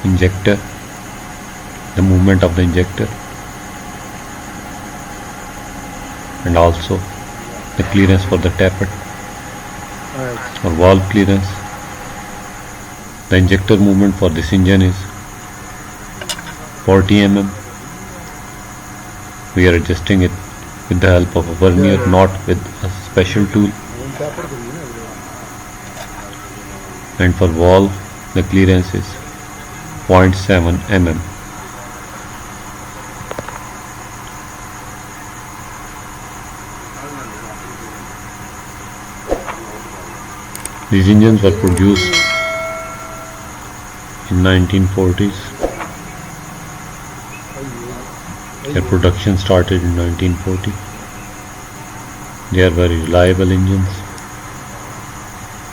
injector, the movement of the injector, and also the clearance for the tappet or valve clearance. The injector movement for this engine is 40 mm. We are adjusting it with the help of a vernier, not with a special tool. And for valve, the clearance is 0.7 mm. These engines were produced in 1940s. Their production started in 1940. They are very reliable engines.